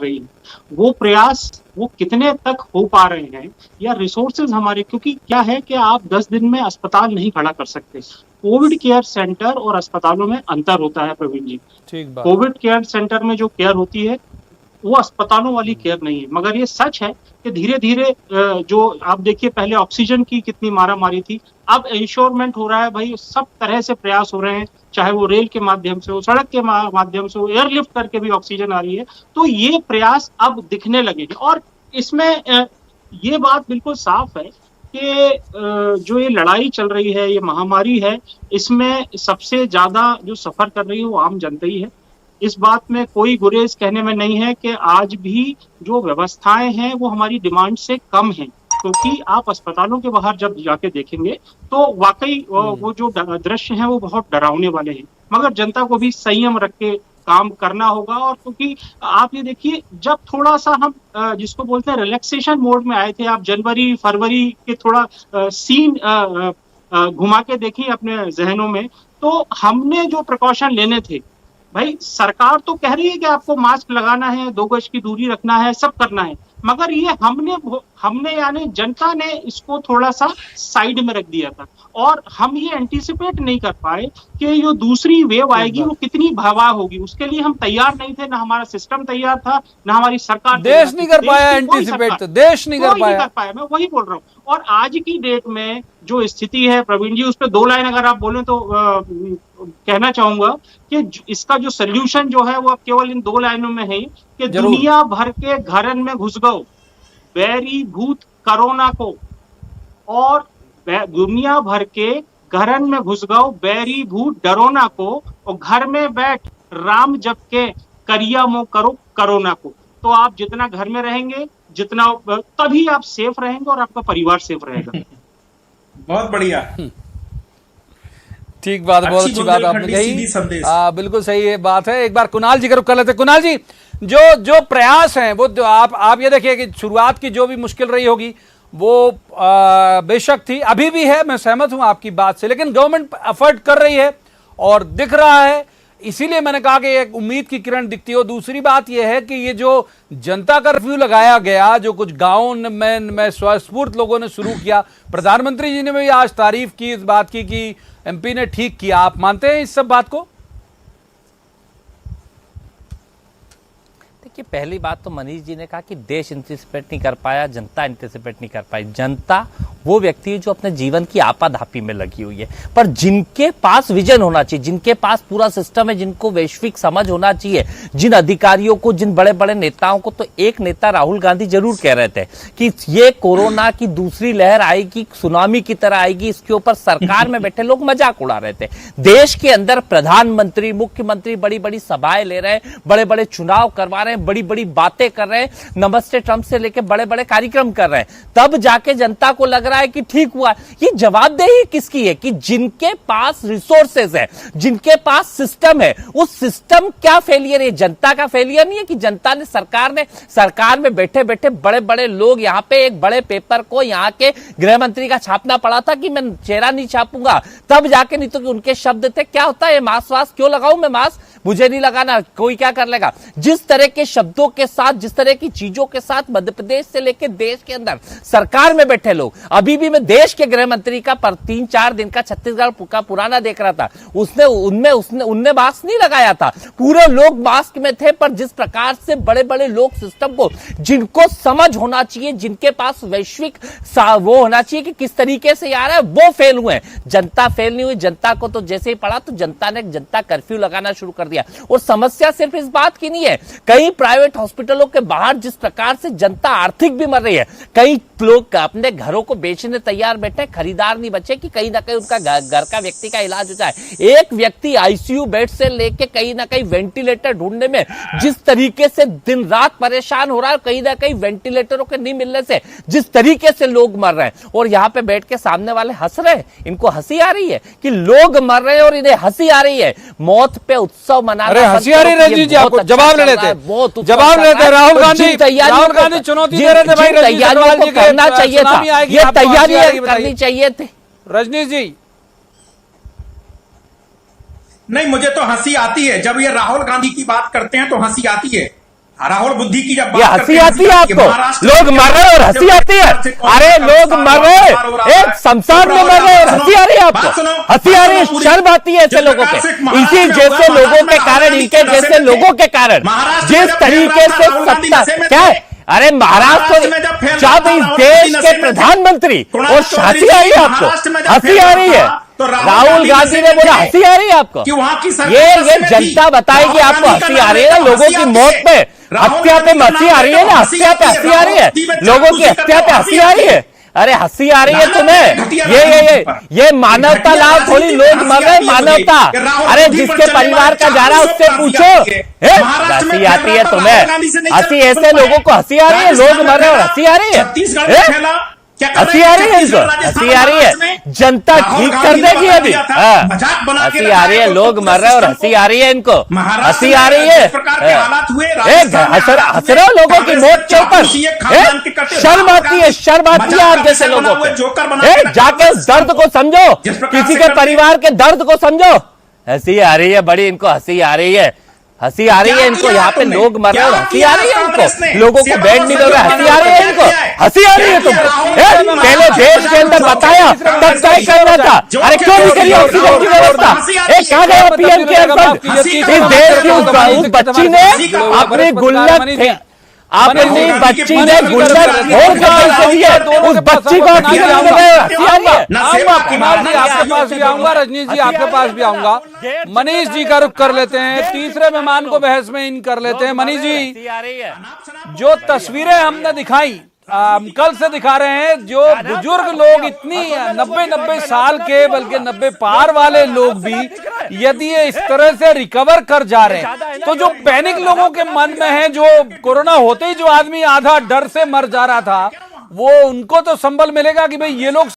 रही है। वो प्रयास वो कितने तक हो पा रहे हैं, या रिसोर्सेज हमारे, क्योंकि क्या है कि आप 10 दिन में अस्पताल नहीं खड़ा कर सकते। कोविड केयर सेंटर और अस्पतालों में अंतर होता है प्रवीण जी। ठीक बात। कोविड केयर सेंटर में जो केयर होती है वो अस्पतालों वाली केयर नहीं है। मगर ये सच है कि धीरे धीरे जो आप देखिए, पहले ऑक्सीजन की कितनी मारा मारी थी, अब इंश्योरमेंट हो रहा है भाई, सब तरह से प्रयास हो रहे हैं, चाहे वो रेल के माध्यम से हो, सड़क के माध्यम से हो, एयरलिफ्ट करके भी ऑक्सीजन आ रही है। तो ये प्रयास अब दिखने लगे हैं। और इसमें ये बात बिल्कुल साफ है कि जो ये लड़ाई चल रही है, ये महामारी है, इसमें सबसे ज्यादा जो सफर कर रही है वो आम जनता ही है। इस बात में कोई गुरेज कहने में नहीं है कि आज भी जो व्यवस्थाएं हैं वो हमारी डिमांड से कम हैं, क्योंकि आप अस्पतालों के बाहर जब जाके देखेंगे तो वाकई वो जो दृश्य हैं वो बहुत डरावने वाले हैं। मगर जनता को भी संयम रख के काम करना होगा। और क्योंकि आप ये देखिए, जब थोड़ा सा हम जिसको बोलते हैं रिलैक्सेशन मोड में आए थे, आप जनवरी फरवरी के थोड़ा सीन घुमा के देखिए अपने जहनों में, तो हमने जो प्रिकॉशन लेने थे, भाई सरकार तो कह रही है कि आपको मास्क लगाना है, 2 गज की दूरी रखना है, सब करना है, मगर ये हमने यानी जनता ने इसको थोड़ा सा साइड में रख दिया था। और हम ये एंटीसिपेट नहीं कर पाए कि जो दूसरी वेव आएगी वो कितनी भयावह होगी। उसके लिए हम तैयार नहीं थे, ना हमारा सिस्टम तैयार था, ना हमारी सरकार। देश नहीं कर पाया एंटीसिपेट, तो देश नहीं कर पाया। मैं वही बोल रहा हूँ। और आज की डेट में जो स्थिति है प्रवीण जी, उस पर 2 लाइन अगर आप बोले तो कहना चाहूंगा कि इसका जो सोल्यूशन जो है वो अब केवल इन 2 लाइनों में है कि दुनिया भर के घरन में घुस गओ बैरी भूत कोरोना को, और दुनिया भर के घरन में घुस गओ बैरी भूत डरोना को, और घर में बैठ राम जप के करिया मो करो कोरोना को। तो आप जितना घर में रहेंगे, जितना तभी आप सेफ रहेंगे और आपका परिवार सेफ रहेगा। बहुत बढ़िया, ठीक बात, बहुत अच्छी बात आपने कही। बिल्कुल सही बात है। एक बार कुणाल जी का रुख कर लेते हैं। कुणाल जी, जो प्रयास हैं वो आप ये देखिए कि शुरुआत की जो भी मुश्किल रही होगी वो बेशक थी, अभी भी है, मैं सहमत हूं आपकी बात से, लेकिन गवर्नमेंट एफर्ट कर रही है और दिख रहा है, इसीलिए मैंने कहा कि एक उम्मीद की किरण दिखती है। दूसरी बात यह है कि ये जो जनता कर्फ्यू लगाया गया, जो कुछ गांवों में स्वस्फूर्त लोगों ने शुरू किया, प्रधानमंत्री जी ने भी आज तारीफ की इस बात की कि एमपी ने ठीक किया। आप मानते हैं इस सब बात को? देखिए, पहली बात तो मनीष जी ने कहा कि देश एंटिसिपेट नहीं कर पाया, जनता एंटिसिपेट नहीं कर पाई। जनता वो व्यक्ति है जो अपने जीवन की आपाधापी में लगी हुई है, पर जिनके पास विजन होना चाहिए, जिनके पास पूरा सिस्टम है, जिनको वैश्विक समझ होना चाहिए, जिन अधिकारियों को, जिन बड़े बड़े नेताओं को, तो एक नेता राहुल गांधी जरूर कह रहे थे कि ये कोरोना की दूसरी लहर आएगी, सुनामी की तरह आएगी, इसके ऊपर सरकार में बैठे लोग मजाक उड़ा रहे थे। देश के अंदर प्रधानमंत्री, मुख्यमंत्री बड़ी बड़ी सभाएं ले रहे हैं, बड़े बड़े चुनाव करवा रहे हैं, बड़ी बड़ी बातें कर रहे हैं, नमस्ते ट्रंप से लेकर बड़े बड़े कार्यक्रम कर रहे हैं, तब जाके जनता को लग रहा है कि ठीक हुआ। ये जवाबदेही किसकी है? कि जिनके पास रिसोर्सेज है, जिनके पास सिस्टम है, उस सिस्टम क्या फेलियर है? जनता का फेलियर नहीं है कि जनता ने, सरकार में बैठे बैठे बड़े बड़े लोग, यहां पे एक बड़े पेपर को यहां के गृह मंत्री का छापना पड़ा था कि मैं चेहरा नहीं छापूंगा, तब जाके, नहीं तो उनके शब्द थे क्या होता है मास्क वास्क क्यों लगाऊं मैं, मास्क मुझे नहीं लगाना, कोई क्या कर लेगा। जिस तरह के शब्दों के साथ, जिस तरह की चीजों के साथ मध्य प्रदेश से लेकर देश के अंदर सरकार में बैठे लोग, अभी भी मैं देश के गृह मंत्री का पर 3-4 दिन का छत्तीसगढ़ का पुराना देख रहा था, उनने मास्क नहीं लगाया था, पूरे लोग मास्क में थे। पर जिस प्रकार से बड़े बड़े लोग सिस्टम को, जिनको समझ होना चाहिए, जिनके पास वैश्विक वो होना चाहिए कि किस तरीके से आ रहा है, वो फेल हुए। जनता फेल नहीं हुई। जनता को तो जैसे ही पड़ा तो जनता ने जनता कर्फ्यू लगाना शुरू कर दिया। और समस्या सिर्फ इस बात की नहीं है, कई प्राइवेट हॉस्पिटलों के बाहर जिस प्रकार से जनता आर्थिक भी मर रही है, कई लोग अपने घरों को बेचने तैयार बैठे, खरीदार नहीं बचे कि कहीं ना कहीं उनका घर का व्यक्ति का इलाज हो जाए। एक व्यक्ति आईसीयू बेड से लेके कहीं ना कहीं वेंटिलेटर ढूंढने में जिस तरीके से दिन रात परेशान हो रहा है, कहीं ना कहीं वेंटिलेटरों के नहीं मिलने से जिस तरीके से लोग मर रहे हैं, और यहां पे बैठ के सामने वाले हंस रहे हैं, इनको हंसी आ रही है कि लोग मर रहे हैं और इन्हें हंसी आ रही है। मौत पे उत्सव मनाना, अरे हंसी आ रही है जी, आपको जवाब ले लेते हैं, जवाब ले लेते हैं। राहुल गांधी चुनौती दे रहे थे भाई, तैयारियों को करना चाहिए था, ये तैयारी करनी चाहिए थी। रजनीश जी, नहीं, मुझे तो हंसी आती है जब ये राहुल गांधी की बात करते हैं तो हंसी आती है। राहुल बुद्धि की जब ये हंसी आती है आपको, लोग मर रहे और हंसी आती है। अरे लोग मर रहे, एक शमशान में मर रहे और हंसी आ रही है आपको, हंसी आ रही है, शर्म आती है ऐसे लोगों पे। इसी जैसे लोगों के कारण, इनके जैसे लोगों के कारण जिस तरीके से सत्ता क्या है, अरे महाराष्ट्र जब इस देश के प्रधानमंत्री और हंसी आ रही है आपको, हंसी आ रही है। राहुल गांधी ने बोला हंसी आ रही है आपको, ये जनता बताएगी आपको हंसी आ रही है ना। लोगों की मौत पे, हत्या पे हंसी आ रही है ना, हत्या पे हंसी आ रही है, लोगों की हत्या पे हंसी आ रही है। अरे हंसी आ रही है तुम्हें, ये मानवता लाओ थोड़ी, लोग मर रहे मानवता। अरे जिसके परिवार का जा रहा है उससे पूछो, हंसी आती है तुम्हें, हंसी ऐसे लोगों को हंसी आ रही है, लोग मर रहे और हंसी आ रही है, हंसी आ रही है इनको, हंसी आ रही है। जनता ठीक कर देगी अभी, हंसी आ रही है, लोग मर रहे और हंसी आ रही है इनको, हंसी आ रही है। हंस रहे हो लोगों की मौत के ऊपर, शर्म आती है, शर्म आती है आप जैसे लोगों को। जाके उस दर्द को समझो, किसी के परिवार के दर्द को समझो। हंसी आ रही है बड़ी इनको, हंसी आ रही है, हंसी आ रही है इनको। यहाँ पे लोग मर रहे और हंसी आ रही है इनको, लोगों को बेड नहीं मिल रहा, हंसी आ रही है इनको, हंसी आ रही है तुमको। पहले देश के अंदर बताया तब तय करना था, अरे क्यों नहीं करी ऑक्सीजन की व्यवस्था? कहा गया पीएम के हस्बैंड? इस देश की उस बच्ची ने अपनी गुल्लक, अपनी बच्ची ने गुल्लक और कहा से दिया, उस बच्ची को आपके पास भी आऊंगा, रजनीश जी आपके पास भी आऊंगा। मनीष जी का रुख कर लेते हैं, तीसरे मेहमान को बहस में इन कर लेते हैं। मनीष जी, जो तस्वीरें हमने दिखाई, कल से दिखा रहे हैं, जो बुजुर्ग लोग इतनी 90 साल के, बल्कि 90 पार वाले लोग भी यदि ये इस तरह से रिकवर कर जा रहे हैं, तो जो पैनिक लोगों के मन में है, जो कोरोना होते ही जो आदमी आधा डर से मर जा रहा था, वो उनको तो संबल मिलेगा कि भाई ये लोग